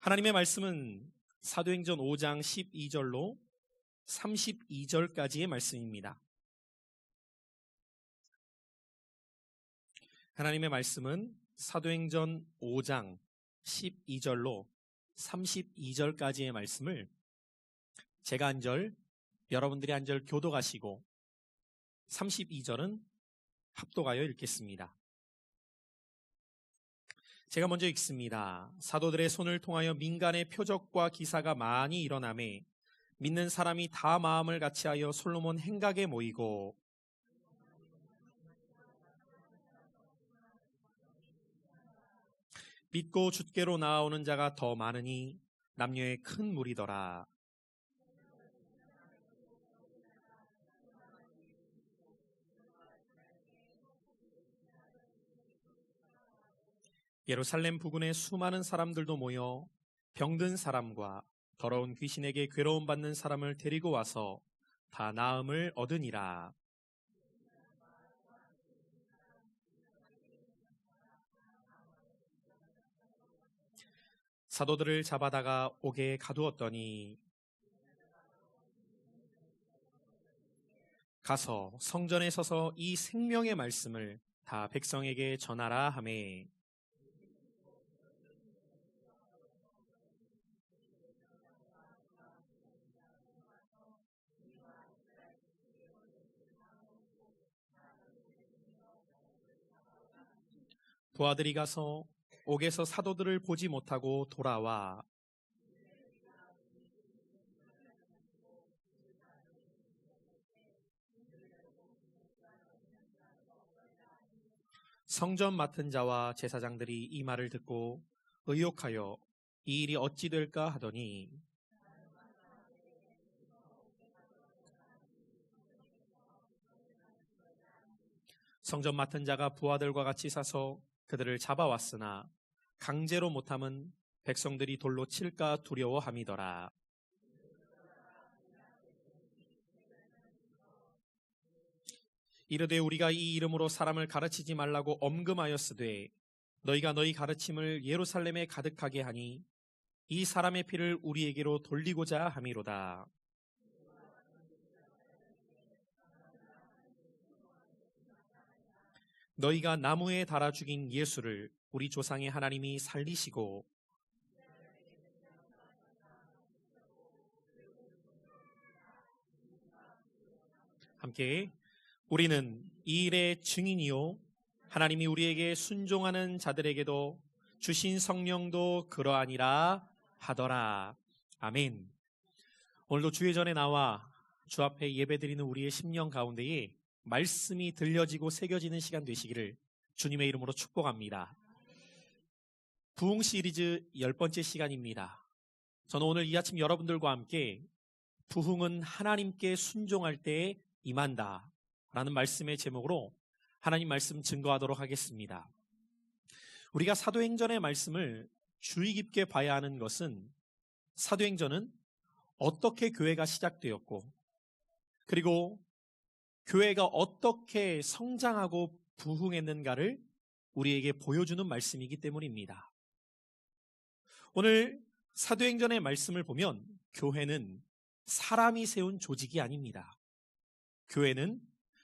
하나님의 말씀은 사도행전 5장 12절로 32절까지의 말씀입니다. 하나님의 말씀은 사도행전 5장 12절로 32절까지의 말씀을 제가 한 절, 여러분들이 한 절 교독하시고 32절은 합독하여 읽겠습니다. 제가 먼저 읽습니다. 사도들의 손을 통하여 민간의 표적과 기사가 많이 일어나매 믿는 사람이 다 마음을 같이하여 솔로몬 행각에 모이고 믿고 주께로 나아오는 자가 더 많으니 남녀의 큰 무리더라. 예루살렘 부근에 수많은 사람들도 모여 병든 사람과 더러운 귀신에게 괴로움 받는 사람을 데리고 와서 다 나음을 얻으니라. 사도들을 잡아다가 옥에 가두었더니 가서 성전에 서서 이 생명의 말씀을 다 백성에게 전하라 하매 부하들이 가서 옥에서 사도들을 보지 못하고 돌아와 성전 맡은 자와 제사장들이 이 말을 듣고 의혹하여 이 일이 어찌 될까 하더니 성전 맡은 자가 부하들과 같이 사서 그들을 잡아왔으나 강제로 못함은 백성들이 돌로 칠까 두려워함이더라. 이르되 우리가 이 이름으로 사람을 가르치지 말라고 엄금하였으되 너희가 너희 가르침을 예루살렘에 가득하게 하니 이 사람의 피를 우리에게로 돌리고자 함이로다. 너희가 나무에 달아 죽인 예수를 우리 조상의 하나님이 살리시고 함께 우리는 이 일의 증인이요 하나님이 우리에게 순종하는 자들에게도 주신 성령도 그러하니라 하더라. 아멘. 오늘도 주의 전에 나와 주 앞에 예배드리는 우리의 심령 가운데에 말씀이 들려지고 새겨지는 시간 되시기를 주님의 이름으로 축복합니다. 부흥 시리즈 10번째 시간입니다. 저는 오늘 이 아침 여러분들과 함께 부흥은 하나님께 순종할 때에 임한다 라는 말씀의 제목으로 하나님 말씀 증거하도록 하겠습니다. 우리가 사도행전의 말씀을 주의 깊게 봐야 하는 것은 사도행전은 어떻게 교회가 시작되었고 그리고 교회가 어떻게 성장하고 부흥했는가를 우리에게 보여주는 말씀이기 때문입니다. 오늘 사도행전의 말씀을 보면 교회는 사람이 세운 조직이 아닙니다. 교회는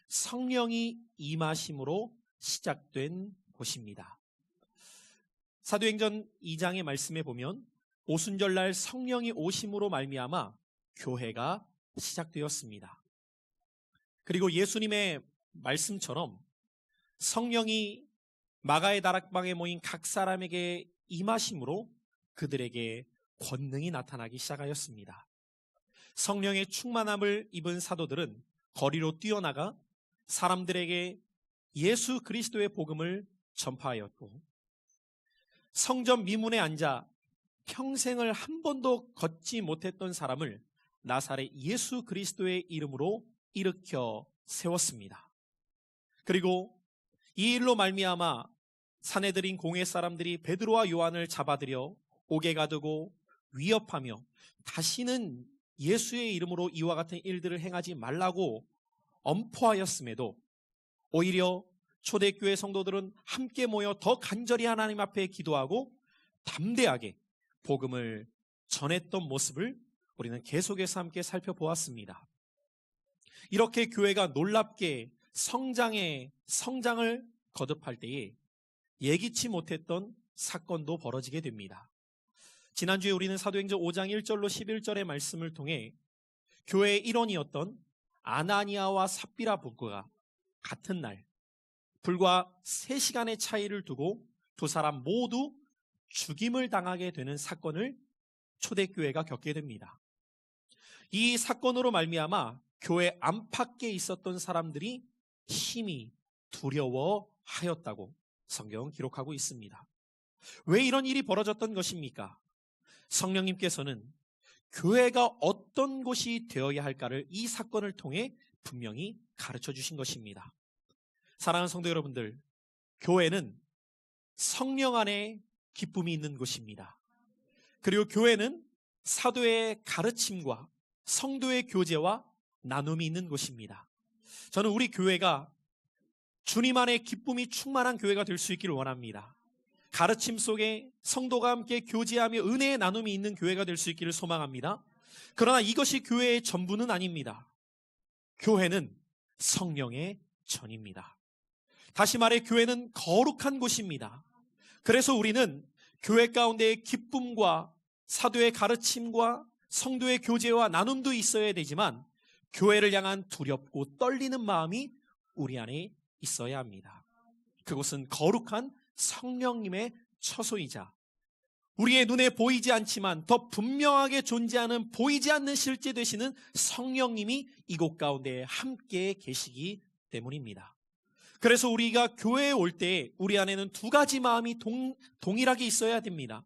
성령이 임하심으로 시작된 곳입니다. 사도행전 2장의 말씀에 보면 오순절날 성령이 오심으로 말미암아 교회가 시작되었습니다. 그리고 예수님의 말씀처럼 성령이 마가의 다락방에 모인 각 사람에게 임하심으로 그들에게 권능이 나타나기 시작하였습니다. 성령의 충만함을 입은 사도들은 거리로 뛰어나가 사람들에게 예수 그리스도의 복음을 전파하였고 성전 미문에 앉아 평생을 한 번도 걷지 못했던 사람을 나사렛 예수 그리스도의 이름으로 일으켜 세웠습니다. 그리고 이 일로 말미암아 사내들인 공회 사람들이 베드로와 요한을 잡아들여 옥에 가두고 위협하며 다시는 예수의 이름으로 이와 같은 일들을 행하지 말라고 엄포하였음에도 오히려 초대교회 성도들은 함께 모여 더 간절히 하나님 앞에 기도하고 담대하게 복음을 전했던 모습을 우리는 계속해서 함께 살펴보았습니다. 이렇게 교회가 놀랍게 성장을 거듭할 때에 예기치 못했던 사건도 벌어지게 됩니다. 지난주에 우리는 사도행전 5장 1절로 11절의 말씀을 통해 교회의 일원이었던 아나니아와 삽비라 부부가 같은 날 불과 3시간의 차이를 두고 두 사람 모두 죽임을 당하게 되는 사건을 초대교회가 겪게 됩니다. 이 사건으로 말미암아 교회 안팎에 있었던 사람들이 심히 두려워하였다고 성경은 기록하고 있습니다. 왜 이런 일이 벌어졌던 것입니까? 성령님께서는 교회가 어떤 곳이 되어야 할까를 이 사건을 통해 분명히 가르쳐 주신 것입니다. 사랑하는 성도 여러분들, 교회는 성령 안에 기쁨이 있는 곳입니다. 그리고 교회는 사도의 가르침과 성도의 교제와 나눔이 있는 곳입니다. 저는 우리 교회가 주님 안에 기쁨이 충만한 교회가 될 수 있기를 원합니다. 가르침 속에 성도가 함께 교제하며 은혜의 나눔이 있는 교회가 될 수 있기를 소망합니다. 그러나 이것이 교회의 전부는 아닙니다. 교회는 성령의 전입니다. 다시 말해 교회는 거룩한 곳입니다. 그래서 우리는 교회 가운데의 기쁨과 사도의 가르침과 성도의 교제와 나눔도 있어야 되지만 교회를 향한 두렵고 떨리는 마음이 우리 안에 있어야 합니다. 그곳은 거룩한 성령님의 처소이자 우리의 눈에 보이지 않지만 더 분명하게 존재하는 보이지 않는 실제 되시는 성령님이 이곳 가운데 함께 계시기 때문입니다. 그래서 우리가 교회에 올 때 우리 안에는 두 가지 마음이 동일하게 있어야 됩니다.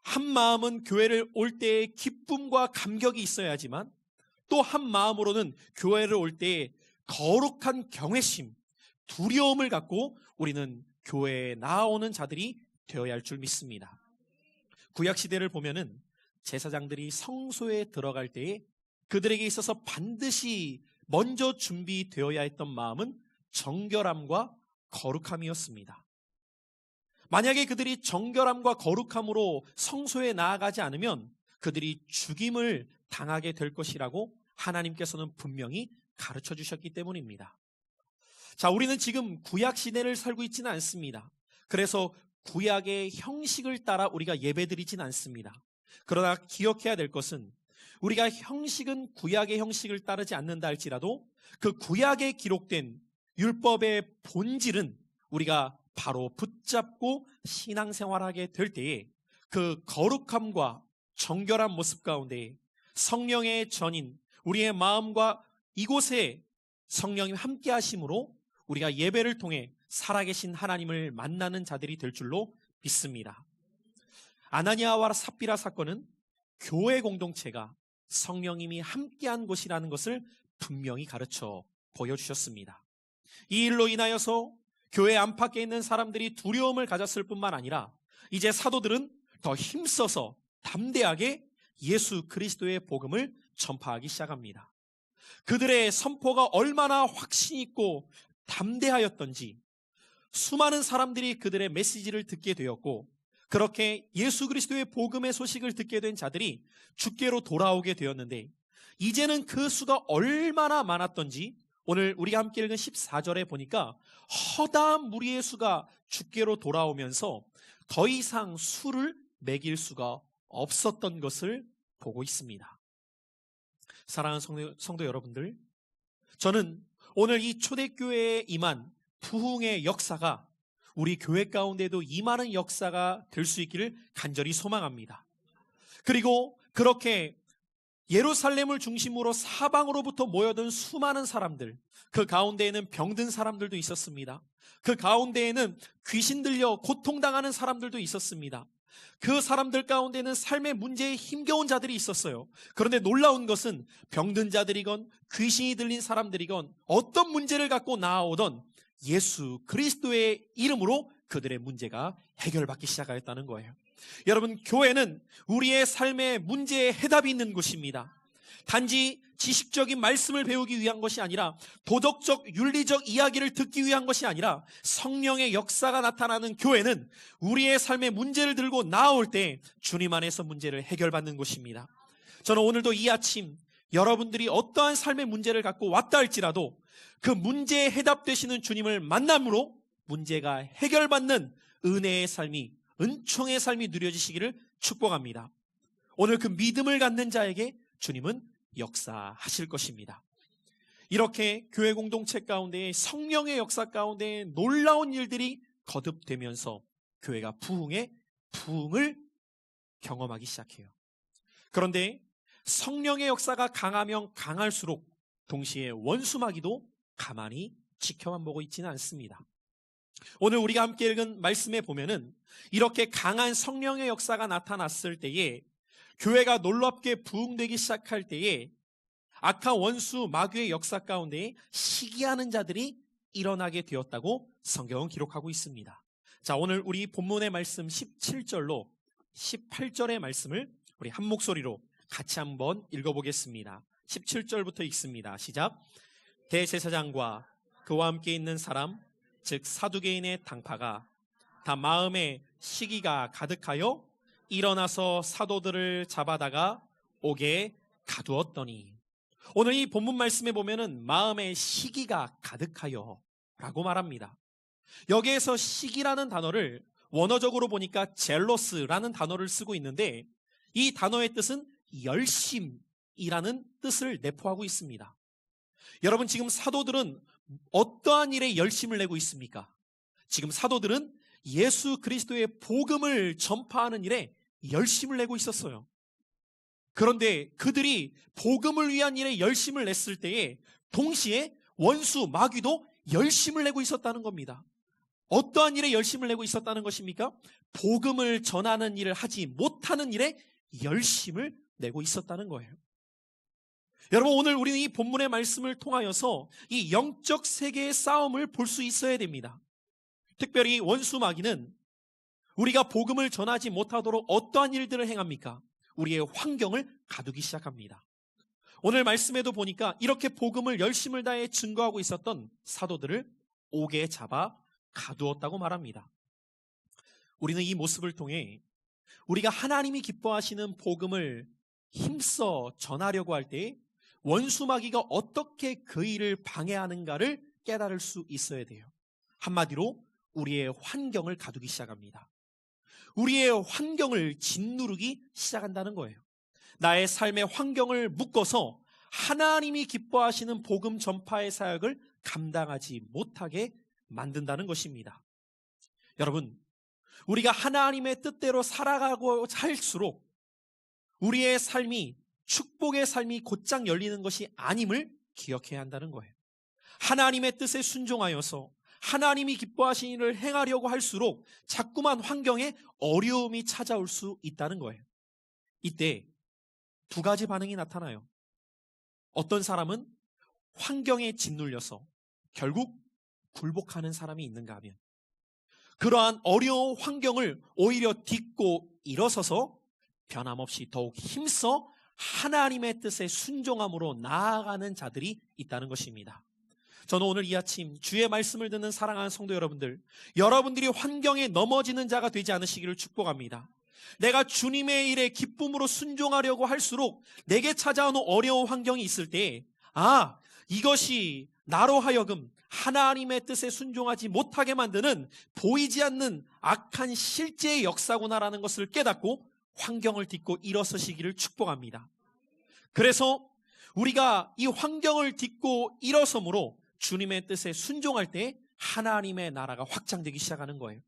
한 마음은 교회를 올 때의 기쁨과 감격이 있어야지만 또 한 마음으로는 교회를 올 때의 거룩한 경외심, 두려움을 갖고 우리는 교회에 나아오는 자들이 되어야 할 줄 믿습니다. 구약시대를 보면은 제사장들이 성소에 들어갈 때에 그들에게 있어서 반드시 먼저 준비되어야 했던 마음은 정결함과 거룩함이었습니다. 만약에 그들이 정결함과 거룩함으로 성소에 나아가지 않으면 그들이 죽임을 당하게 될 것이라고 하나님께서는 분명히 가르쳐 주셨기 때문입니다. 자, 우리는 지금 구약 시대를 살고 있지는 않습니다. 그래서 구약의 형식을 따라 우리가 예배드리진 않습니다. 그러나 기억해야 될 것은 우리가 형식은 구약의 형식을 따르지 않는다 할지라도 그 구약에 기록된 율법의 본질은 우리가 바로 붙잡고 신앙생활하게 될 때에 그 거룩함과 정결한 모습 가운데 성령의 전인 우리의 마음과 이곳에 성령님 함께 하심으로 우리가 예배를 통해 살아계신 하나님을 만나는 자들이 될 줄로 믿습니다. 아나니아와 삽비라 사건은 교회 공동체가 성령님이 함께한 곳이라는 것을 분명히 가르쳐 보여주셨습니다. 이 일로 인하여서 교회 안팎에 있는 사람들이 두려움을 가졌을 뿐만 아니라 이제 사도들은 더 힘써서 담대하게 예수 그리스도의 복음을 전파하기 시작합니다. 그들의 선포가 얼마나 확신 있고 담대하였던지 수많은 사람들이 그들의 메시지를 듣게 되었고 그렇게 예수 그리스도의 복음의 소식을 듣게 된 자들이 주께로 돌아오게 되었는데 이제는 그 수가 얼마나 많았던지 오늘 우리가 함께 읽은 14절에 보니까 허다한 무리의 수가 주께로 돌아오면서 더 이상 수를 매길 수가 없었던 것을 보고 있습니다. 사랑하는 성도 여러분들, 저는 오늘 이 초대교회에 임한 부흥의 역사가 우리 교회 가운데도 임하는 역사가 될 수 있기를 간절히 소망합니다. 그리고 그렇게 예루살렘을 중심으로 사방으로부터 모여든 수많은 사람들, 그 가운데에는 병든 사람들도 있었습니다. 그 가운데에는 귀신 들려 고통당하는 사람들도 있었습니다. 그 사람들 가운데는 삶의 문제에 힘겨운 자들이 있었어요. 그런데 놀라운 것은 병든 자들이건 귀신이 들린 사람들이건 어떤 문제를 갖고 나아오던 예수 그리스도의 이름으로 그들의 문제가 해결받기 시작하였다는 거예요. 여러분, 교회는 우리의 삶의 문제에 해답이 있는 곳입니다. 단지 지식적인 말씀을 배우기 위한 것이 아니라 도덕적, 윤리적 이야기를 듣기 위한 것이 아니라 성령의 역사가 나타나는 교회는 우리의 삶의 문제를 들고 나올 때 주님 안에서 문제를 해결받는 곳입니다. 저는 오늘도 이 아침 여러분들이 어떠한 삶의 문제를 갖고 왔다 할지라도 그 문제에 해답되시는 주님을 만남으로 문제가 해결받는 은혜의 삶이, 은총의 삶이 누려지시기를 축복합니다. 오늘 그 믿음을 갖는 자에게 주님은 역사하실 것입니다. 이렇게 교회 공동체 가운데 성령의 역사 가운데 놀라운 일들이 거듭되면서 교회가 부흥을 경험하기 시작해요. 그런데 성령의 역사가 강하면 강할수록 동시에 원수마귀도 가만히 지켜만 보고 있지는 않습니다. 오늘 우리가 함께 읽은 말씀에 보면은 이렇게 강한 성령의 역사가 나타났을 때에 교회가 놀랍게 부흥되기 시작할 때에 악한 원수 마귀의 역사 가운데 시기하는 자들이 일어나게 되었다고 성경은 기록하고 있습니다. 자, 오늘 우리 본문의 말씀 17절로 18절의 말씀을 우리 한 목소리로 같이 한번 읽어보겠습니다. 17절부터 읽습니다. 시작. 대제사장과 그와 함께 있는 사람, 즉 사두개인의 당파가 다 마음에 시기가 가득하여 일어나서 사도들을 잡아다가 옥에 가두었더니, 오늘 이 본문 말씀에 보면은 마음에 시기가 가득하여 라고 말합니다. 여기에서 시기라는 단어를 원어적으로 보니까 젤로스라는 단어를 쓰고 있는데 이 단어의 뜻은 열심이라는 뜻을 내포하고 있습니다. 여러분, 지금 사도들은 어떠한 일에 열심을 내고 있습니까? 지금 사도들은 예수 그리스도의 복음을 전파하는 일에 열심을 내고 있었어요. 그런데 그들이 복음을 위한 일에 열심을 냈을 때에 동시에 원수 마귀도 열심을 내고 있었다는 겁니다. 어떠한 일에 열심을 내고 있었다는 것입니까? 복음을 전하는 일을 하지 못하는 일에 열심을 내고 있었다는 거예요. 여러분, 오늘 우리는 이 본문의 말씀을 통하여서 이 영적 세계의 싸움을 볼 수 있어야 됩니다. 특별히 원수 마귀는 우리가 복음을 전하지 못하도록 어떠한 일들을 행합니까? 우리의 환경을 가두기 시작합니다. 오늘 말씀에도 보니까 이렇게 복음을 열심을 다해 증거하고 있었던 사도들을 옥에 잡아 가두었다고 말합니다. 우리는 이 모습을 통해 우리가 하나님이 기뻐하시는 복음을 힘써 전하려고 할 때 원수 마귀가 어떻게 그 일을 방해하는가를 깨달을 수 있어야 돼요. 한마디로 우리의 환경을 가두기 시작합니다. 우리의 환경을 짓누르기 시작한다는 거예요. 나의 삶의 환경을 묶어서 하나님이 기뻐하시는 복음 전파의 사역을 감당하지 못하게 만든다는 것입니다. 여러분, 우리가 하나님의 뜻대로 살아가고 할수록 우리의 삶이 축복의 삶이 곧장 열리는 것이 아님을 기억해야 한다는 거예요. 하나님의 뜻에 순종하여서 하나님이 기뻐하시는 일을 행하려고 할수록 자꾸만 환경에 어려움이 찾아올 수 있다는 거예요. 이때 두 가지 반응이 나타나요. 어떤 사람은 환경에 짓눌려서 결국 굴복하는 사람이 있는가 하면, 그러한 어려운 환경을 오히려 딛고 일어서서 변함없이 더욱 힘써 하나님의 뜻에 순종함으로 나아가는 자들이 있다는 것입니다. 저는 오늘 이 아침 주의 말씀을 듣는 사랑하는 성도 여러분들, 여러분들이 환경에 넘어지는 자가 되지 않으시기를 축복합니다. 내가 주님의 일에 기쁨으로 순종하려고 할수록 내게 찾아오는 어려운 환경이 있을 때, 이것이 나로 하여금 하나님의 뜻에 순종하지 못하게 만드는 보이지 않는 악한 실제의 역사구나라는 것을 깨닫고 환경을 딛고 일어서시기를 축복합니다. 그래서 우리가 이 환경을 딛고 일어섬으로 주님의 뜻에 순종할 때 하나님의 나라가 확장되기 시작하는 거예요.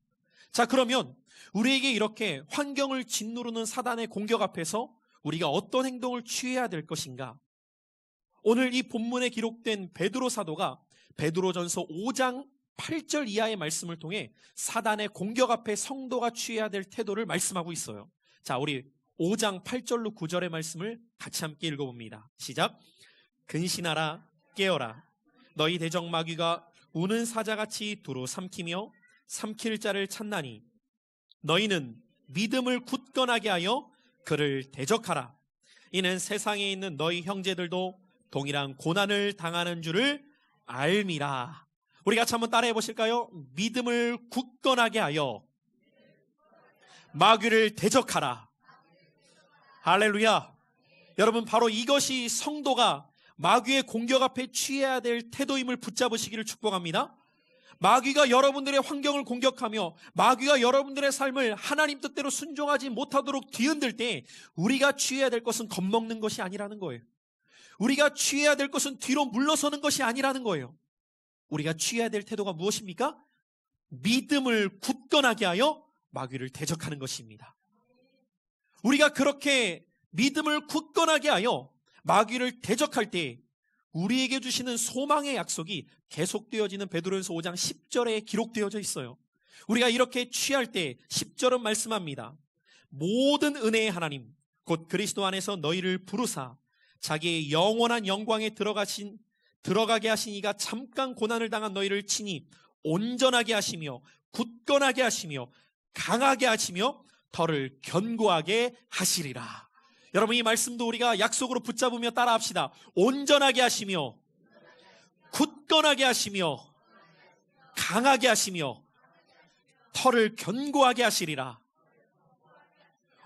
자, 그러면 우리에게 이렇게 환경을 짓누르는 사단의 공격 앞에서 우리가 어떤 행동을 취해야 될 것인가? 오늘 이 본문에 기록된 베드로 사도가 베드로전서 5장 8절 이하의 말씀을 통해 사단의 공격 앞에 성도가 취해야 될 태도를 말씀하고 있어요. 자, 우리 5장 8절로 9절의 말씀을 같이 함께 읽어봅니다. 시작. 근신하라, 깨어라. 너희 대적 마귀가 우는 사자같이 두루 삼키며 삼킬 자를 찾나니 너희는 믿음을 굳건하게 하여 그를 대적하라. 이는 세상에 있는 너희 형제들도 동일한 고난을 당하는 줄을 알미라. 우리 같이 한번 따라해 보실까요? 믿음을 굳건하게 하여 마귀를 대적하라. 할렐루야. 여러분, 바로 이것이 성도가 마귀의 공격 앞에 취해야 될 태도임을 붙잡으시기를 축복합니다. 마귀가 여러분들의 환경을 공격하며 마귀가 여러분들의 삶을 하나님 뜻대로 순종하지 못하도록 뒤흔들 때 우리가 취해야 될 것은 겁먹는 것이 아니라는 거예요. 우리가 취해야 될 것은 뒤로 물러서는 것이 아니라는 거예요. 우리가 취해야 될 태도가 무엇입니까? 믿음을 굳건하게 하여 마귀를 대적하는 것입니다. 우리가 그렇게 믿음을 굳건하게 하여 마귀를 대적할 때 우리에게 주시는 소망의 약속이 계속되어지는 베드로전서 5장 10절에 기록되어져 있어요. 우리가 이렇게 취할 때 10절은 말씀합니다. 모든 은혜의 하나님 곧 그리스도 안에서 너희를 부르사 자기의 영원한 영광에 들어가게 하신 이가 잠깐 고난을 당한 너희를 친히 온전하게 하시며 굳건하게 하시며 강하게 하시며 덜을 견고하게 하시리라. 여러분, 이 말씀도 우리가 약속으로 붙잡으며 따라합시다. 온전하게 하시며 굳건하게 하시며 강하게 하시며 털을 견고하게 하시리라.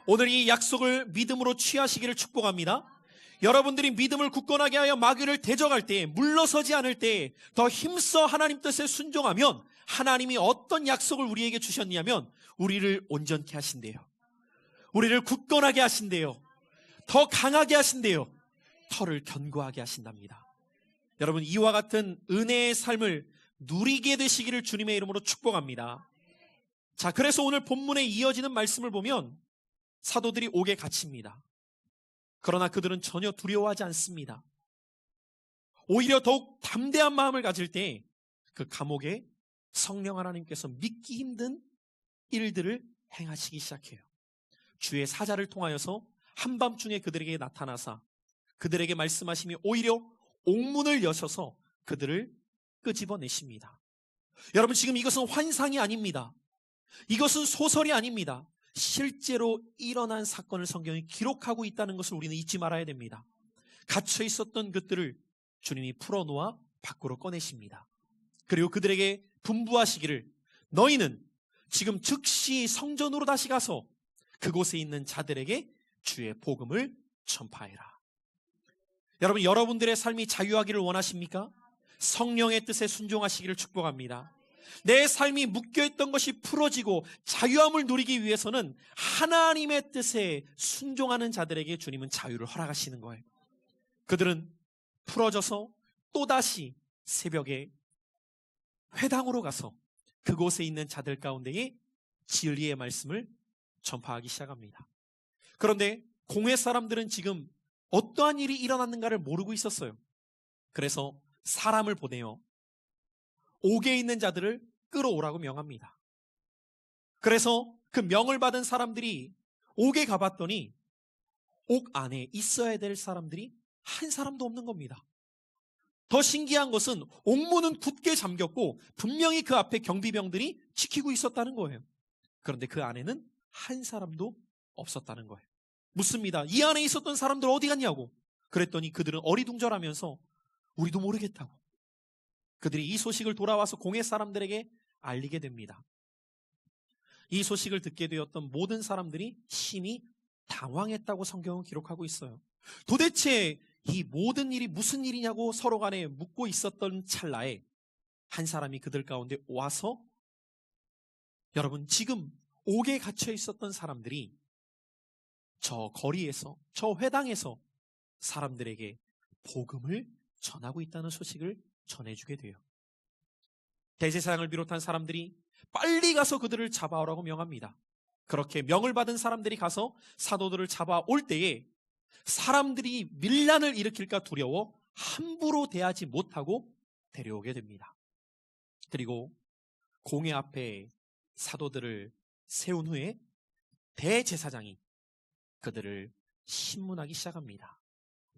오늘 이 약속을 믿음으로 취하시기를 축복합니다. 여러분들이 믿음을 굳건하게 하여 마귀를 대적할 때, 물러서지 않을 때 더 힘써 하나님 뜻에 순종하면 하나님이 어떤 약속을 우리에게 주셨냐면 우리를 온전케 하신대요. 우리를 굳건하게 하신대요. 더 강하게 하신대요. 털을 견고하게 하신답니다. 여러분, 이와 같은 은혜의 삶을 누리게 되시기를 주님의 이름으로 축복합니다. 자, 그래서 오늘 본문에 이어지는 말씀을 보면 사도들이 옥에 갇힙니다. 그러나 그들은 전혀 두려워하지 않습니다. 오히려 더욱 담대한 마음을 가질 때 그 감옥에 성령 하나님께서 믿기 힘든 일들을 행하시기 시작해요. 주의 사자를 통하여서 한밤중에 그들에게 나타나사 그들에게 말씀하시며 오히려 옥문을 여셔서 그들을 끄집어내십니다. 여러분, 지금 이것은 환상이 아닙니다. 이것은 소설이 아닙니다. 실제로 일어난 사건을 성경이 기록하고 있다는 것을 우리는 잊지 말아야 됩니다. 갇혀 있었던 그들을 주님이 풀어놓아 밖으로 꺼내십니다. 그리고 그들에게 분부하시기를 너희는 지금 즉시 성전으로 다시 가서 그곳에 있는 자들에게 주의 복음을 전파해라. 여러분, 여러분들의 삶이 자유하기를 원하십니까? 성령의 뜻에 순종하시기를 축복합니다. 내 삶이 묶여있던 것이 풀어지고 자유함을 누리기 위해서는 하나님의 뜻에 순종하는 자들에게 주님은 자유를 허락하시는 거예요. 그들은 풀어져서 또다시 새벽에 회당으로 가서 그곳에 있는 자들 가운데에 진리의 말씀을 전파하기 시작합니다. 그런데 공회 사람들은 지금 어떠한 일이 일어났는가를 모르고 있었어요. 그래서 사람을 보내어 옥에 있는 자들을 끌어오라고 명합니다. 그래서 그 명을 받은 사람들이 옥에 가봤더니 옥 안에 있어야 될 사람들이 한 사람도 없는 겁니다. 더 신기한 것은 옥문은 굳게 잠겼고 분명히 그 앞에 경비병들이 지키고 있었다는 거예요. 그런데 그 안에는 한 사람도 없었다는 거예요. 묻습니다. 이 안에 있었던 사람들 어디 갔냐고. 그랬더니 그들은 어리둥절하면서 우리도 모르겠다고. 그들이 이 소식을 돌아와서 공회 사람들에게 알리게 됩니다. 이 소식을 듣게 되었던 모든 사람들이 심히 당황했다고 성경은 기록하고 있어요. 도대체 이 모든 일이 무슨 일이냐고 서로 간에 묻고 있었던 찰나에 한 사람이 그들 가운데 와서 여러분, 지금 옥에 갇혀 있었던 사람들이 저 거리에서, 저 회당에서 사람들에게 복음을 전하고 있다는 소식을 전해주게 돼요. 대제사장을 비롯한 사람들이 빨리 가서 그들을 잡아오라고 명합니다. 그렇게 명을 받은 사람들이 가서 사도들을 잡아올 때에 사람들이 밀란을 일으킬까 두려워 함부로 대하지 못하고 데려오게 됩니다. 그리고 공회 앞에 사도들을 세운 후에 대제사장이 그들을 신문하기 시작합니다.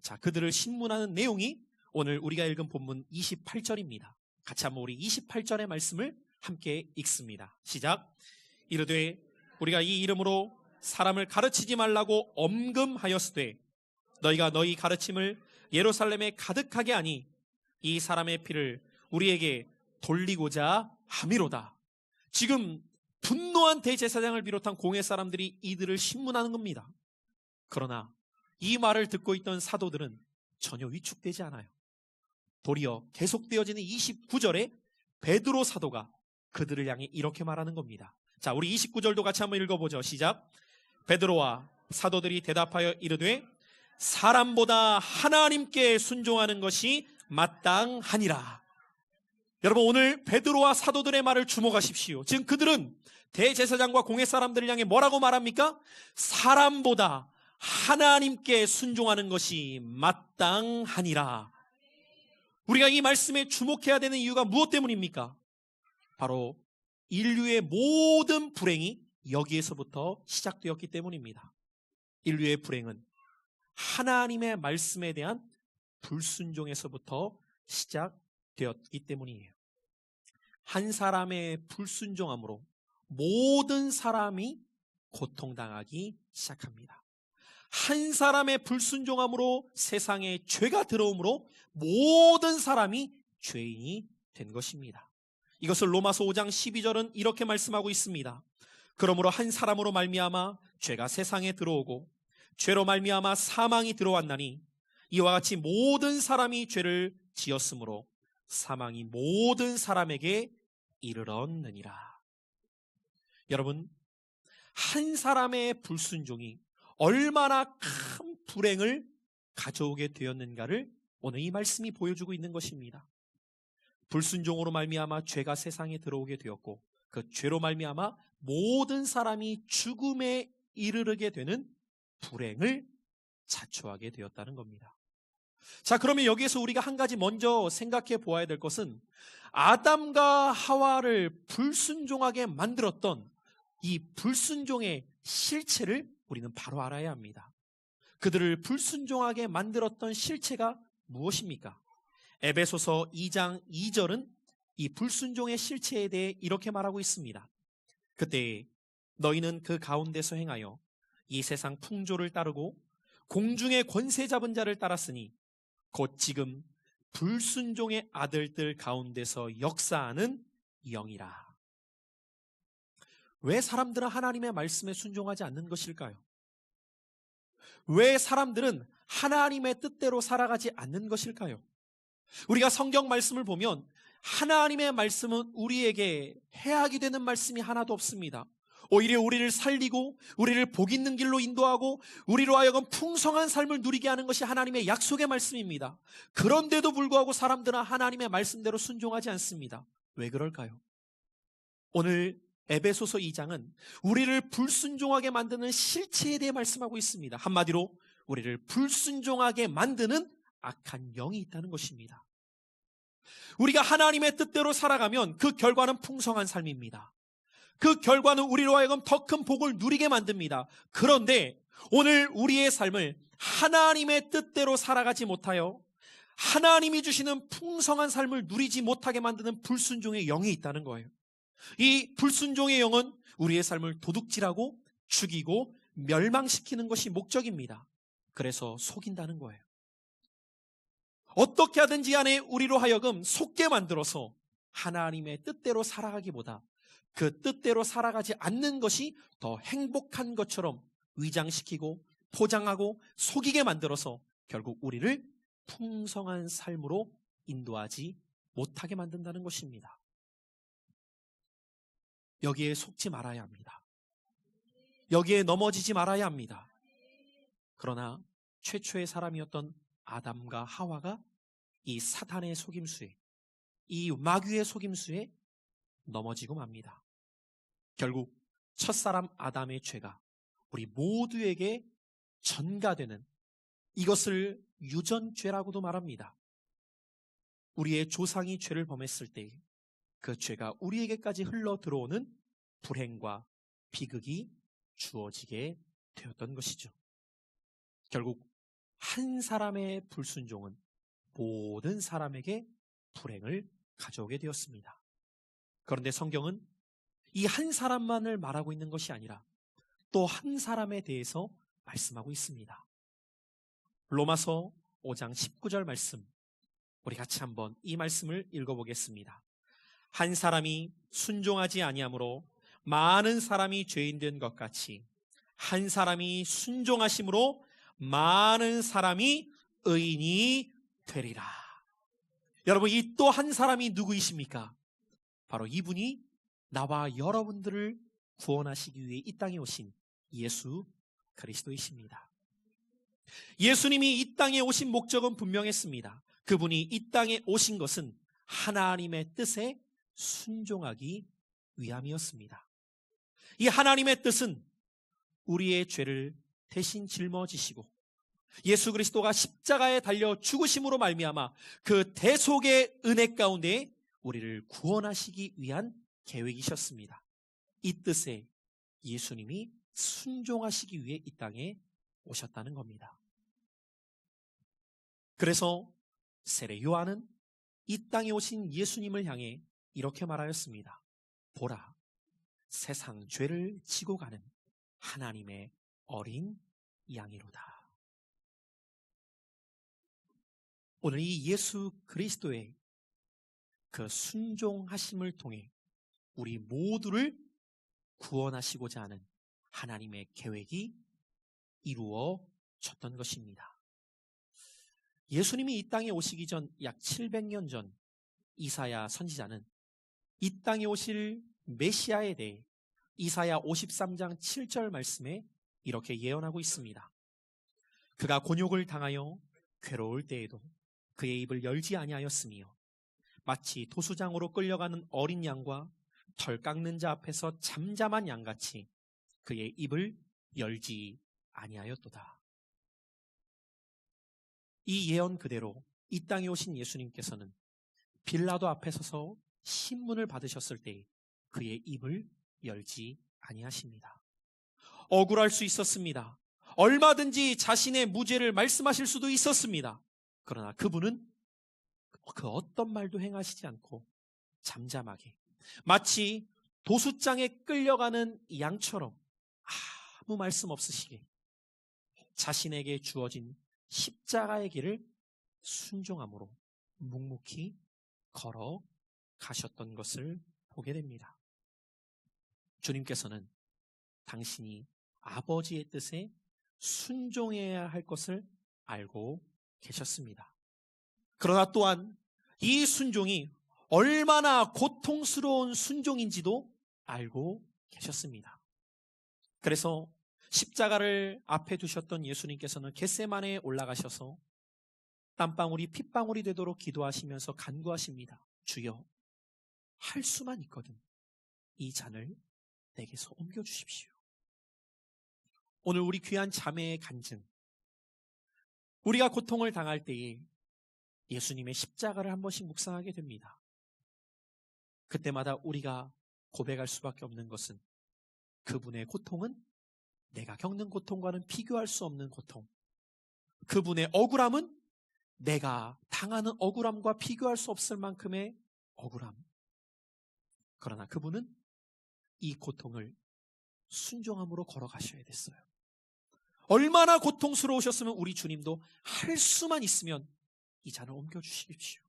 자, 그들을 신문하는 내용이 오늘 우리가 읽은 본문 28절입니다. 같이 한번 우리 28절의 말씀을 함께 읽습니다. 시작. 이르되 우리가 이 이름으로 사람을 가르치지 말라고 엄금하였으되 너희가 너희 가르침을 예루살렘에 가득하게 하니 이 사람의 피를 우리에게 돌리고자 함이로다. 지금 분노한 대제사장을 비롯한 공회 사람들이 이들을 신문하는 겁니다. 그러나 이 말을 듣고 있던 사도들은 전혀 위축되지 않아요. 도리어 계속되어지는 29절에 베드로 사도가 그들을 향해 이렇게 말하는 겁니다. 자, 우리 29절도 같이 한번 읽어보죠. 시작. 베드로와 사도들이 대답하여 이르되 사람보다 하나님께 순종하는 것이 마땅하니라. 여러분, 오늘 베드로와 사도들의 말을 주목하십시오. 지금 그들은 대제사장과 공회 사람들을 향해 뭐라고 말합니까? 사람보다 하나님께 순종하는 것이 마땅하니라. 우리가 이 말씀에 주목해야 되는 이유가 무엇 때문입니까? 바로 인류의 모든 불행이 여기에서부터 시작되었기 때문입니다. 인류의 불행은 하나님의 말씀에 대한 불순종에서부터 시작되었기 때문이에요. 한 사람의 불순종함으로 모든 사람이 고통당하기 시작합니다. 한 사람의 불순종함으로 세상에 죄가 들어오므로 모든 사람이 죄인이 된 것입니다. 이것을 로마서 5장 12절은 이렇게 말씀하고 있습니다. 그러므로 한 사람으로 말미암아 죄가 세상에 들어오고 죄로 말미암아 사망이 들어왔나니 이와 같이 모든 사람이 죄를 지었으므로 사망이 모든 사람에게 이르렀느니라. 여러분, 한 사람의 불순종이 얼마나 큰 불행을 가져오게 되었는가를 오늘 이 말씀이 보여주고 있는 것입니다. 불순종으로 말미암아 죄가 세상에 들어오게 되었고 그 죄로 말미암아 모든 사람이 죽음에 이르르게 되는 불행을 자초하게 되었다는 겁니다. 자, 그러면 여기에서 우리가 한 가지 먼저 생각해 보아야 될 것은 아담과 하와를 불순종하게 만들었던 이 불순종의 실체를 우리는 바로 알아야 합니다. 그들을 불순종하게 만들었던 실체가 무엇입니까? 에베소서 2장 2절은 이 불순종의 실체에 대해 이렇게 말하고 있습니다. 그때 너희는 그 가운데서 행하여 이 세상 풍조를 따르고 공중의 권세 잡은 자를 따랐으니 곧 지금 불순종의 아들들 가운데서 역사하는 영이라. 왜 사람들은 하나님의 말씀에 순종하지 않는 것일까요? 왜 사람들은 하나님의 뜻대로 살아가지 않는 것일까요? 우리가 성경 말씀을 보면 하나님의 말씀은 우리에게 해악이 되는 말씀이 하나도 없습니다. 오히려 우리를 살리고 우리를 복 있는 길로 인도하고 우리로 하여금 풍성한 삶을 누리게 하는 것이 하나님의 약속의 말씀입니다. 그런데도 불구하고 사람들은 하나님의 말씀대로 순종하지 않습니다. 왜 그럴까요? 오늘 에베소서 2장은 우리를 불순종하게 만드는 실체에 대해 말씀하고 있습니다. 한마디로 우리를 불순종하게 만드는 악한 영이 있다는 것입니다. 우리가 하나님의 뜻대로 살아가면 그 결과는 풍성한 삶입니다. 그 결과는 우리로 하여금 더 큰 복을 누리게 만듭니다. 그런데 오늘 우리의 삶을 하나님의 뜻대로 살아가지 못하여 하나님이 주시는 풍성한 삶을 누리지 못하게 만드는 불순종의 영이 있다는 거예요. 이 불순종의 영은 우리의 삶을 도둑질하고 죽이고 멸망시키는 것이 목적입니다. 그래서 속인다는 거예요. 어떻게 하든지 간에 우리로 하여금 속게 만들어서 하나님의 뜻대로 살아가기보다 그 뜻대로 살아가지 않는 것이 더 행복한 것처럼 위장시키고 포장하고 속이게 만들어서 결국 우리를 풍성한 삶으로 인도하지 못하게 만든다는 것입니다. 여기에 속지 말아야 합니다. 여기에 넘어지지 말아야 합니다. 그러나 최초의 사람이었던 아담과 하와가 이 사탄의 속임수에, 이 마귀의 속임수에 넘어지고 맙니다. 결국 첫사람 아담의 죄가 우리 모두에게 전가되는, 이것을 유전죄라고도 말합니다. 우리의 조상이 죄를 범했을 때 그 죄가 우리에게까지 흘러 들어오는 불행과 비극이 주어지게 되었던 것이죠. 결국 한 사람의 불순종은 모든 사람에게 불행을 가져오게 되었습니다. 그런데 성경은 이 한 사람만을 말하고 있는 것이 아니라 또 한 사람에 대해서 말씀하고 있습니다. 로마서 5장 19절 말씀, 우리 같이 한번 이 말씀을 읽어보겠습니다. 한 사람이 순종하지 아니함으로 많은 사람이 죄인 된 것 같이 한 사람이 순종하심으로 많은 사람이 의인이 되리라. 여러분, 이 또 한 사람이 누구이십니까? 바로 이분이 나와 여러분들을 구원하시기 위해 이 땅에 오신 예수 그리스도이십니다. 예수님이 이 땅에 오신 목적은 분명했습니다. 그분이 이 땅에 오신 것은 하나님의 뜻에 순종하기 위함이었습니다. 이 하나님의 뜻은 우리의 죄를 대신 짊어지시고 예수 그리스도가 십자가에 달려 죽으심으로 말미암아 그 대속의 은혜 가운데 우리를 구원하시기 위한 계획이셨습니다. 이 뜻에 예수님이 순종하시기 위해 이 땅에 오셨다는 겁니다. 그래서 세례 요한은 이 땅에 오신 예수님을 향해 이렇게 말하였습니다. 보라, 세상 죄를 지고 가는 하나님의 어린 양이로다. 오늘 이 예수 그리스도의 그 순종하심을 통해 우리 모두를 구원하시고자 하는 하나님의 계획이 이루어졌던 것입니다. 예수님이 이 땅에 오시기 전 약 700년 전 이사야 선지자는 이 땅에 오실 메시아에 대해 이사야 53장 7절 말씀에 이렇게 예언하고 있습니다. 그가 곤욕을 당하여 괴로울 때에도 그의 입을 열지 아니하였으며 마치 도수장으로 끌려가는 어린 양과 털 깎는 자 앞에서 잠잠한 양같이 그의 입을 열지 아니하였도다. 이 예언 그대로 이 땅에 오신 예수님께서는 빌라도 앞에 서서 신문을 받으셨을 때 그의 입을 열지 아니하십니다. 억울할 수 있었습니다. 얼마든지 자신의 무죄를 말씀하실 수도 있었습니다. 그러나 그분은 그 어떤 말도 행하시지 않고 잠잠하게 마치 도수장에 끌려가는 양처럼 아무 말씀 없으시게 자신에게 주어진 십자가의 길을 순종함으로 묵묵히 걸어가셨던 것을 보게 됩니다. 주님께서는 당신이 아버지의 뜻에 순종해야 할 것을 알고 계셨습니다. 그러나 또한 이 순종이 얼마나 고통스러운 순종인지도 알고 계셨습니다. 그래서 십자가를 앞에 두셨던 예수님께서는 겟세마네에 올라가셔서 땀방울이 핏방울이 되도록 기도하시면서 간구하십니다. 주여, 할 수만 있거든 이 잔을 내게서 옮겨주십시오. 오늘 우리 귀한 자매의 간증, 우리가 고통을 당할 때에 예수님의 십자가를 한 번씩 묵상하게 됩니다. 그때마다 우리가 고백할 수밖에 없는 것은 그분의 고통은 내가 겪는 고통과는 비교할 수 없는 고통, 그분의 억울함은 내가 당하는 억울함과 비교할 수 없을 만큼의 억울함. 그러나 그분은 이 고통을 순종함으로 걸어가셔야 됐어요. 얼마나 고통스러우셨으면 우리 주님도 할 수만 있으면 이 잔을 옮겨주십시오.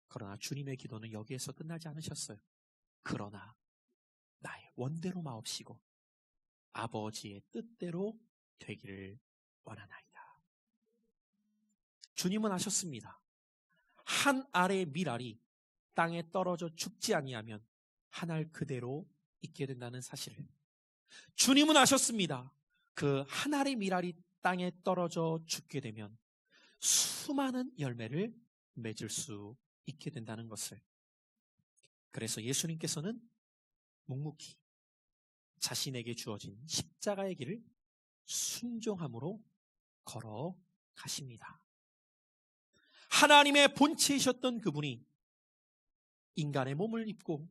그러나 주님의 기도는 여기에서 끝나지 않으셨어요. 그러나 나의 원대로 마옵시고 아버지의 뜻대로 되기를 원하나이다. 주님은 아셨습니다. 한 알의 밀알이 땅에 떨어져 죽지 아니하면 한 알 그대로 있게 된다는 사실을. 주님은 아셨습니다. 그 한 알의 밀알이 땅에 떨어져 죽게 되면 수많은 열매를 맺을 수 있게 된다는 것을. 그래서 예수님께서는 묵묵히 자신에게 주어진 십자가의 길을 순종함으로 걸어가십니다. 하나님의 본체이셨던 그분이 인간의 몸을 입고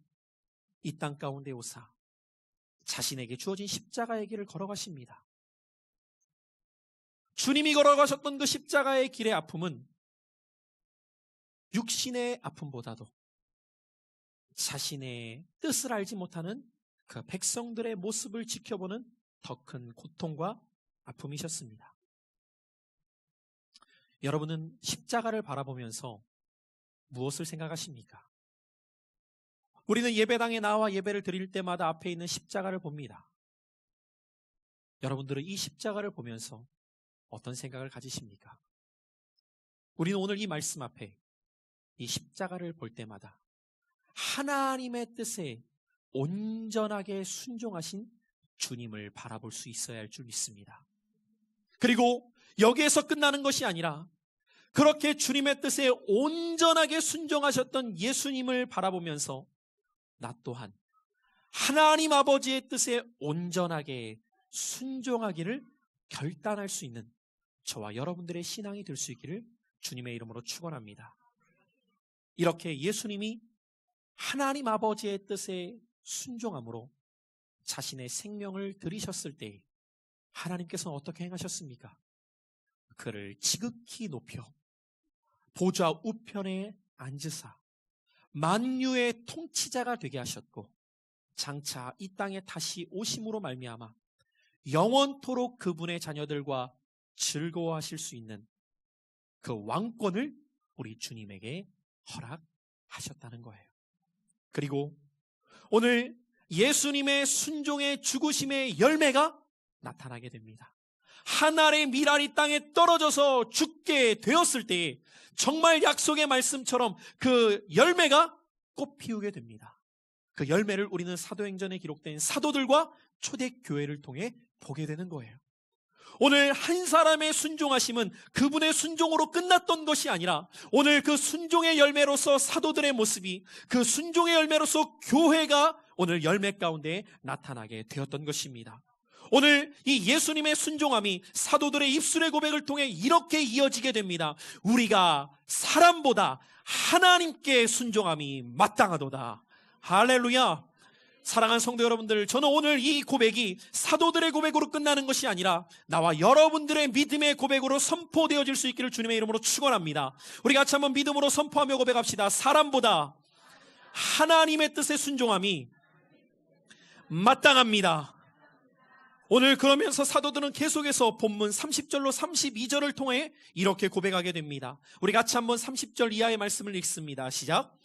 이 땅 가운데 오사 자신에게 주어진 십자가의 길을 걸어가십니다. 주님이 걸어가셨던 그 십자가의 길의 아픔은 육신의 아픔보다도 자신의 뜻을 알지 못하는 그 백성들의 모습을 지켜보는 더 큰 고통과 아픔이셨습니다. 여러분은 십자가를 바라보면서 무엇을 생각하십니까? 우리는 예배당에 나와 예배를 드릴 때마다 앞에 있는 십자가를 봅니다. 여러분들은 이 십자가를 보면서 어떤 생각을 가지십니까? 우리는 오늘 이 말씀 앞에 이 십자가를 볼 때마다 하나님의 뜻에 온전하게 순종하신 주님을 바라볼 수 있어야 할 줄 믿습니다. 그리고 여기에서 끝나는 것이 아니라 그렇게 주님의 뜻에 온전하게 순종하셨던 예수님을 바라보면서 나 또한 하나님 아버지의 뜻에 온전하게 순종하기를 결단할 수 있는 저와 여러분들의 신앙이 될 수 있기를 주님의 이름으로 축원합니다. 이렇게 예수님이 하나님 아버지의 뜻에 순종함으로 자신의 생명을 들이셨을 때 하나님께서는 어떻게 행하셨습니까? 그를 지극히 높여 보좌 우편에 앉으사 만유의 통치자가 되게 하셨고 장차 이 땅에 다시 오심으로 말미암아 영원토록 그분의 자녀들과 즐거워하실 수 있는 그 왕권을 우리 주님에게 허락하셨다는 거예요. 그리고 오늘 예수님의 순종의 죽으심의 열매가 나타나게 됩니다. 한 알의 밀알이 땅에 떨어져서 죽게 되었을 때 정말 약속의 말씀처럼 그 열매가 꽃 피우게 됩니다. 그 열매를 우리는 사도행전에 기록된 사도들과 초대교회를 통해 보게 되는 거예요. 오늘 한 사람의 순종하심은 그분의 순종으로 끝났던 것이 아니라 오늘 그 순종의 열매로서 사도들의 모습이 그 순종의 열매로서 교회가 오늘 열매 가운데 나타나게 되었던 것입니다. 오늘 이 예수님의 순종함이 사도들의 입술의 고백을 통해 이렇게 이어지게 됩니다. 우리가 사람보다 하나님께 순종함이 마땅하도다. 할렐루야. 사랑하는 성도 여러분들, 저는 오늘 이 고백이 사도들의 고백으로 끝나는 것이 아니라 나와 여러분들의 믿음의 고백으로 선포되어질 수 있기를 주님의 이름으로 축원합니다. 우리 같이 한번 믿음으로 선포하며 고백합시다. 사람보다 하나님의 뜻에 순종함이 마땅합니다. 오늘 그러면서 사도들은 계속해서 본문 30절로 32절을 통해 이렇게 고백하게 됩니다. 우리 같이 한번 30절 이하의 말씀을 읽습니다. 시작.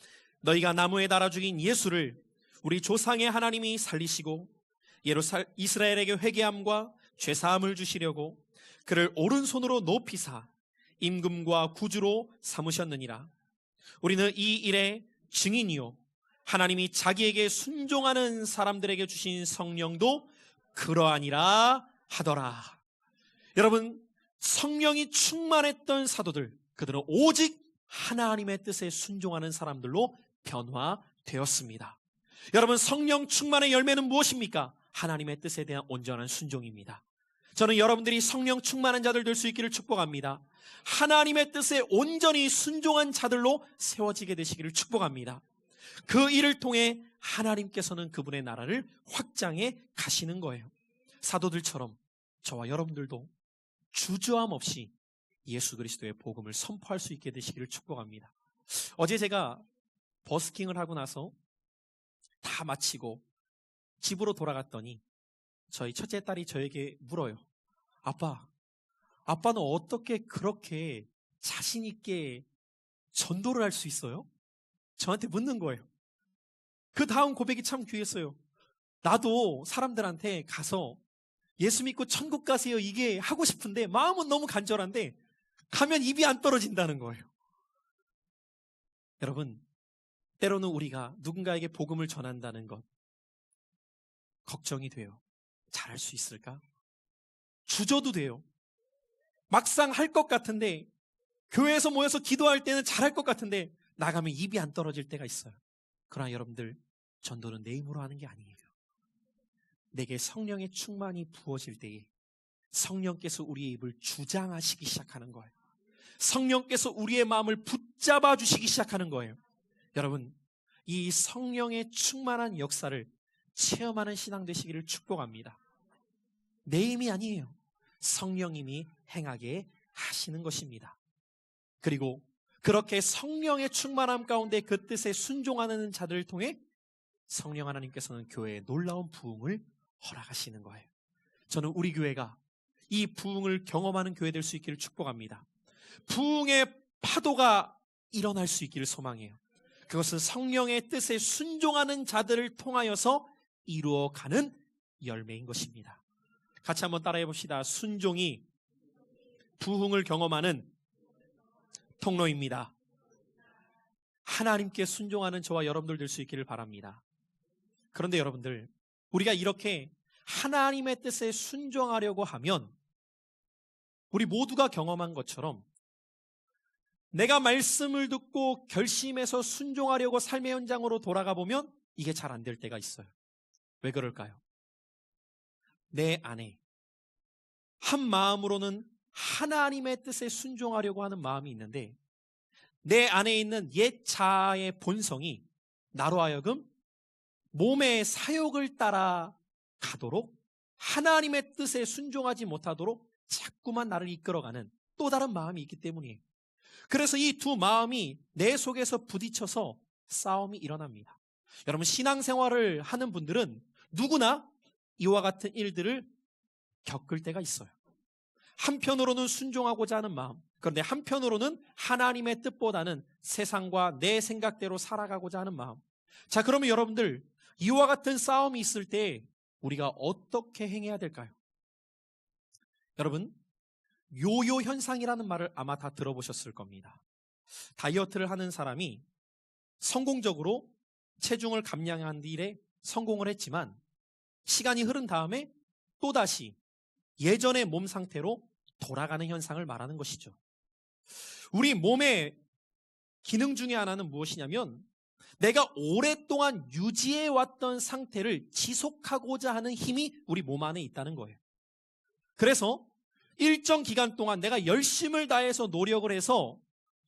너희가 나무에 달아 죽인 예수를 우리 조상의 하나님이 살리시고 이스라엘에게 회개함과 죄사함을 주시려고 그를 오른손으로 높이사 임금과 구주로 삼으셨느니라. 우리는 이 일의 증인이요 하나님이 자기에게 순종하는 사람들에게 주신 성령도 그러하니라 하더라. 여러분, 성령이 충만했던 사도들, 그들은 오직 하나님의 뜻에 순종하는 사람들로 변화되었습니다. 여러분, 성령 충만의 열매는 무엇입니까? 하나님의 뜻에 대한 온전한 순종입니다. 저는 여러분들이 성령 충만한 자들 될 수 있기를 축복합니다. 하나님의 뜻에 온전히 순종한 자들로 세워지게 되시기를 축복합니다. 그 일을 통해 하나님께서는 그분의 나라를 확장해 가시는 거예요. 사도들처럼 저와 여러분들도 주저함 없이 예수 그리스도의 복음을 선포할 수 있게 되시기를 축복합니다. 어제 제가 버스킹을 하고 나서 다 마치고 집으로 돌아갔더니 저희 첫째 딸이 저에게 물어요. 아빠는 어떻게 그렇게 자신 있게 전도를 할 수 있어요? 저한테 묻는 거예요. 그 다음 고백이 참 귀했어요. 나도 사람들한테 가서 예수 믿고 천국 가세요 이게 하고 싶은데 마음은 너무 간절한데 가면 입이 안 떨어진다는 거예요. 여러분, 때로는 우리가 누군가에게 복음을 전한다는 것 걱정이 돼요. 잘할 수 있을까? 주저도 돼요. 막상 할 것 같은데 교회에서 모여서 기도할 때는 잘할 것 같은데 나가면 입이 안 떨어질 때가 있어요. 그러나 여러분들, 전도는 내 힘으로 하는 게 아니에요. 내게 성령의 충만이 부어질 때에 성령께서 우리의 입을 주장하시기 시작하는 거예요. 성령께서 우리의 마음을 붙잡아 주시기 시작하는 거예요. 여러분, 이 성령의 충만한 역사를 체험하는 신앙 되시기를 축복합니다. 내 힘이 아니에요. 성령님이 행하게 하시는 것입니다. 그리고 그렇게 성령의 충만함 가운데 그 뜻에 순종하는 자들을 통해 성령 하나님께서는 교회에 놀라운 부흥을 허락하시는 거예요. 저는 우리 교회가 이 부흥을 경험하는 교회 될 수 있기를 축복합니다. 부흥의 파도가 일어날 수 있기를 소망해요. 그것은 성령의 뜻에 순종하는 자들을 통하여서 이루어가는 열매인 것입니다. 같이 한번 따라해 봅시다. 순종이 부흥을 경험하는 통로입니다. 하나님께 순종하는 저와 여러분들 될 수 있기를 바랍니다. 그런데 여러분들, 우리가 이렇게 하나님의 뜻에 순종하려고 하면 우리 모두가 경험한 것처럼 내가 말씀을 듣고 결심해서 순종하려고 삶의 현장으로 돌아가 보면 이게 잘 안 될 때가 있어요. 왜 그럴까요? 내 안에 한 마음으로는 하나님의 뜻에 순종하려고 하는 마음이 있는데 내 안에 있는 옛 자아의 본성이 나로 하여금 몸의 사욕을 따라 가도록 하나님의 뜻에 순종하지 못하도록 자꾸만 나를 이끌어가는 또 다른 마음이 있기 때문이에요. 그래서 이 두 마음이 내 속에서 부딪혀서 싸움이 일어납니다. 여러분, 신앙생활을 하는 분들은 누구나 이와 같은 일들을 겪을 때가 있어요. 한편으로는 순종하고자 하는 마음, 그런데 한편으로는 하나님의 뜻보다는 세상과 내 생각대로 살아가고자 하는 마음. 자, 그러면 여러분들, 이와 같은 싸움이 있을 때 우리가 어떻게 행해야 될까요? 여러분, 요요 현상이라는 말을 아마 다 들어보셨을 겁니다. 다이어트를 하는 사람이 성공적으로 체중을 감량한 일에 성공을 했지만 시간이 흐른 다음에 또다시 예전의 몸 상태로 돌아가는 현상을 말하는 것이죠. 우리 몸의 기능 중에 하나는 무엇이냐면 내가 오랫동안 유지해왔던 상태를 지속하고자 하는 힘이 우리 몸 안에 있다는 거예요. 그래서 일정 기간 동안 내가 열심을 다해서 노력을 해서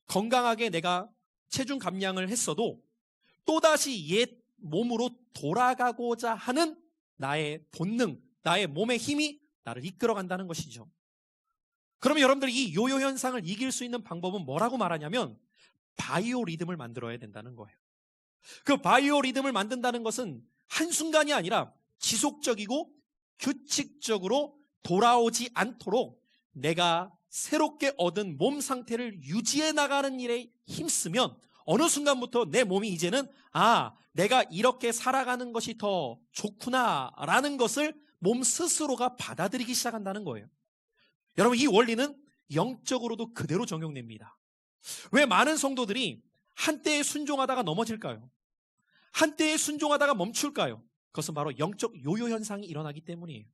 건강하게 내가 체중 감량을 했어도 또다시 옛 몸으로 돌아가고자 하는 나의 본능, 나의 몸의 힘이 나를 이끌어간다는 것이죠. 그러면 여러분들이 이 요요 현상을 이길 수 있는 방법은 뭐라고 말하냐면 바이오 리듬을 만들어야 된다는 거예요. 그 바이오 리듬을 만든다는 것은 한순간이 아니라 지속적이고 규칙적으로 돌아오지 않도록 내가 새롭게 얻은 몸 상태를 유지해 나가는 일에 힘쓰면 어느 순간부터 내 몸이 이제는 내가 이렇게 살아가는 것이 더 좋구나라는 것을 몸 스스로가 받아들이기 시작한다는 거예요. 여러분, 이 원리는 영적으로도 그대로 적용됩니다. 왜 많은 성도들이 한때에 순종하다가 넘어질까요? 한때에 순종하다가 멈출까요? 그것은 바로 영적 요요 현상이 일어나기 때문이에요.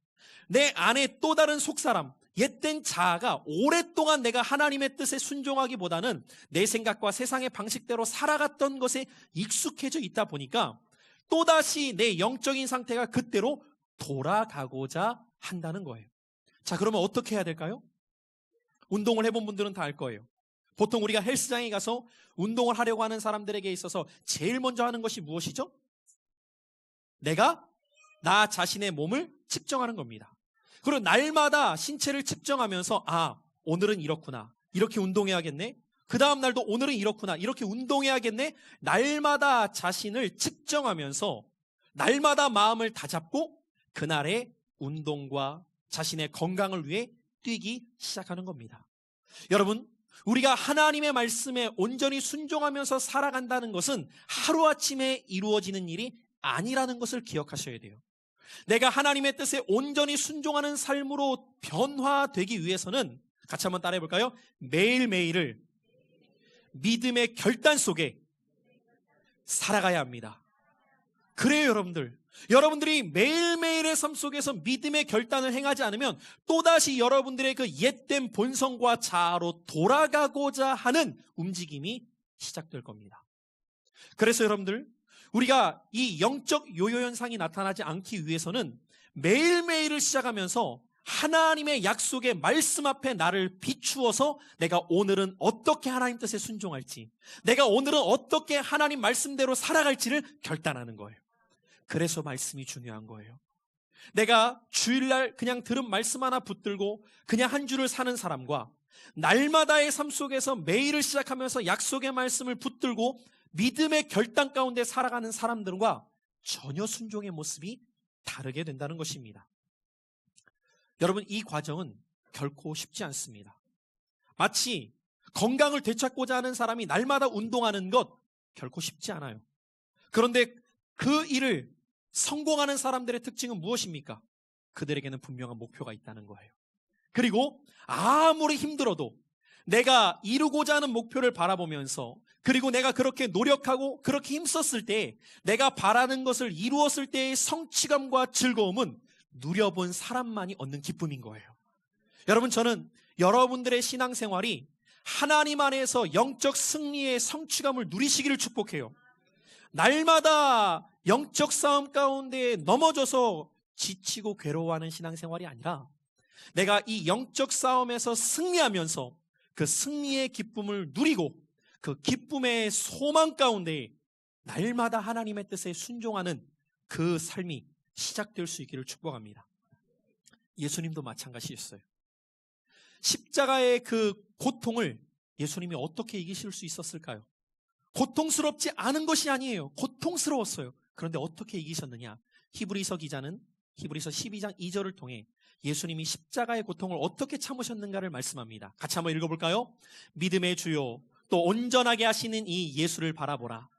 내 안에 또 다른 속사람, 옛된 자아가 오랫동안 내가 하나님의 뜻에 순종하기보다는 내 생각과 세상의 방식대로 살아갔던 것에 익숙해져 있다 보니까 또다시 내 영적인 상태가 그때로 돌아가고자 한다는 거예요. 자, 그러면 어떻게 해야 될까요? 운동을 해본 분들은 다 알 거예요. 보통 우리가 헬스장에 가서 운동을 하려고 하는 사람들에게 있어서 제일 먼저 하는 것이 무엇이죠? 내가 나 자신의 몸을 측정하는 겁니다. 그리고 날마다 신체를 측정하면서 오늘은 이렇구나, 이렇게 운동해야겠네, 그 다음 날도 오늘은 이렇구나, 이렇게 운동해야겠네, 날마다 자신을 측정하면서 날마다 마음을 다잡고 그날의 운동과 자신의 건강을 위해 뛰기 시작하는 겁니다. 여러분, 우리가 하나님의 말씀에 온전히 순종하면서 살아간다는 것은 하루아침에 이루어지는 일이 아니라는 것을 기억하셔야 돼요. 내가 하나님의 뜻에 온전히 순종하는 삶으로 변화되기 위해서는 같이 한번 따라해 볼까요? 매일매일을 믿음의 결단 속에 살아가야 합니다. 그래요, 여러분들이 매일매일의 삶 속에서 믿음의 결단을 행하지 않으면 또다시 여러분들의 그 옛된 본성과 자아로 돌아가고자 하는 움직임이 시작될 겁니다. 그래서 여러분들, 우리가 이 영적 요요 현상이 나타나지 않기 위해서는 매일매일을 시작하면서 하나님의 약속의 말씀 앞에 나를 비추어서 내가 오늘은 어떻게 하나님 뜻에 순종할지, 내가 오늘은 어떻게 하나님 말씀대로 살아갈지를 결단하는 거예요. 그래서 말씀이 중요한 거예요. 내가 주일날 그냥 들은 말씀 하나 붙들고 그냥 한 주를 사는 사람과 날마다의 삶 속에서 매일을 시작하면서 약속의 말씀을 붙들고 믿음의 결단 가운데 살아가는 사람들과 전혀 순종의 모습이 다르게 된다는 것입니다. 여러분, 이 과정은 결코 쉽지 않습니다. 마치 건강을 되찾고자 하는 사람이 날마다 운동하는 것 결코 쉽지 않아요. 그런데 그 일을 성공하는 사람들의 특징은 무엇입니까? 그들에게는 분명한 목표가 있다는 거예요. 그리고 아무리 힘들어도 내가 이루고자 하는 목표를 바라보면서, 그리고 내가 그렇게 노력하고 그렇게 힘썼을 때 내가 바라는 것을 이루었을 때의 성취감과 즐거움은 누려본 사람만이 얻는 기쁨인 거예요. 여러분, 저는 여러분들의 신앙생활이 하나님 안에서 영적 승리의 성취감을 누리시기를 축복해요. 날마다 영적 싸움 가운데 넘어져서 지치고 괴로워하는 신앙생활이 아니라 내가 이 영적 싸움에서 승리하면서 그 승리의 기쁨을 누리고 그 기쁨의 소망 가운데 날마다 하나님의 뜻에 순종하는 그 삶이 시작될 수 있기를 축복합니다. 예수님도 마찬가지였어요. 십자가의 그 고통을 예수님이 어떻게 이기실 수 있었을까요? 고통스럽지 않은 것이 아니에요. 고통스러웠어요. 그런데 어떻게 이기셨느냐? 히브리서 기자는 히브리서 12장 2절을 통해 예수님이 십자가의 고통을 어떻게 참으셨는가를 말씀합니다. 같이 한번 읽어볼까요? 믿음의 주요 또 온전하게 하시는 이 예수를 바라보라.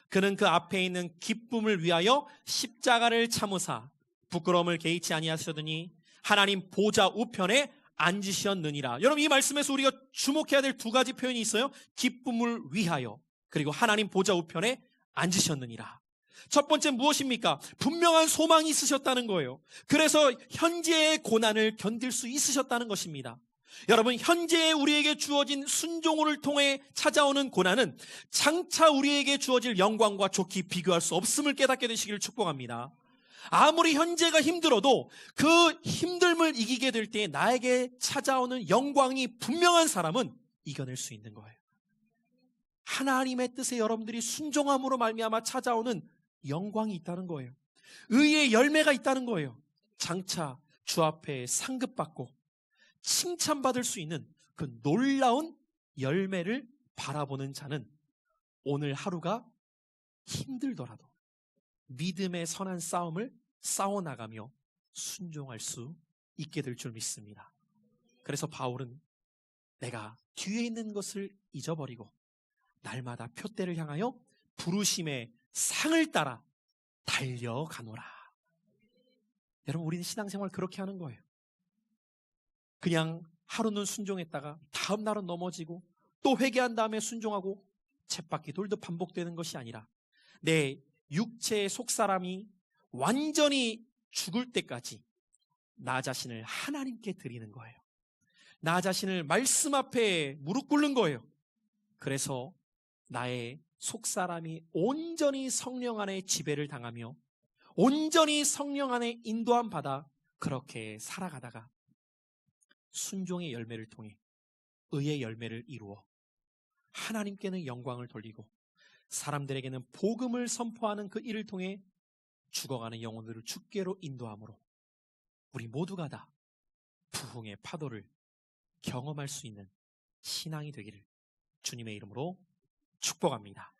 그는 그 앞에 있는 기쁨을 위하여 십자가를 참으사 부끄러움을 개의치 아니하시더니 하나님 보좌 우편에 앉으셨느니라. 여러분, 이 말씀에서 우리가 주목해야 될 두 가지 표현이 있어요. 기쁨을 위하여, 그리고 하나님 보좌 우편에 앉으셨느니라. 첫 번째 무엇입니까? 분명한 소망이 있으셨다는 거예요. 그래서 현재의 고난을 견딜 수 있으셨다는 것입니다. 여러분, 현재에 우리에게 주어진 순종을 통해 찾아오는 고난은 장차 우리에게 주어질 영광과 좋게 비교할 수 없음을 깨닫게 되시기를 축복합니다. 아무리 현재가 힘들어도 그 힘듦을 이기게 될 때 나에게 찾아오는 영광이 분명한 사람은 이겨낼 수 있는 거예요. 하나님의 뜻에 여러분들이 순종함으로 말미암아 찾아오는 영광이 있다는 거예요. 의의 열매가 있다는 거예요. 장차 주 앞에 상급받고 칭찬받을 수 있는 그 놀라운 열매를 바라보는 자는 오늘 하루가 힘들더라도 믿음의 선한 싸움을 싸워나가며 순종할 수 있게 될 줄 믿습니다. 그래서 바울은 내가 뒤에 있는 것을 잊어버리고 날마다 표대를 향하여 부르심의 상을 따라 달려가노라. 여러분, 우리는 신앙생활 그렇게 하는 거예요. 그냥 하루는 순종했다가 다음 날은 넘어지고 또 회개한 다음에 순종하고 쳇바퀴 돌듯 반복되는 것이 아니라 내 육체의 속사람이 완전히 죽을 때까지 나 자신을 하나님께 드리는 거예요. 나 자신을 말씀 앞에 무릎 꿇는 거예요. 그래서 나의 속사람이 온전히 성령 안에 지배를 당하며 온전히 성령 안에 인도함 받아 그렇게 살아가다가 순종의 열매를 통해 의의 열매를 이루어 하나님께는 영광을 돌리고 사람들에게는 복음을 선포하는 그 일을 통해 죽어가는 영혼들을 주께로 인도함으로 우리 모두가 다 부흥의 파도를 경험할 수 있는 신앙이 되기를 주님의 이름으로 축복합니다.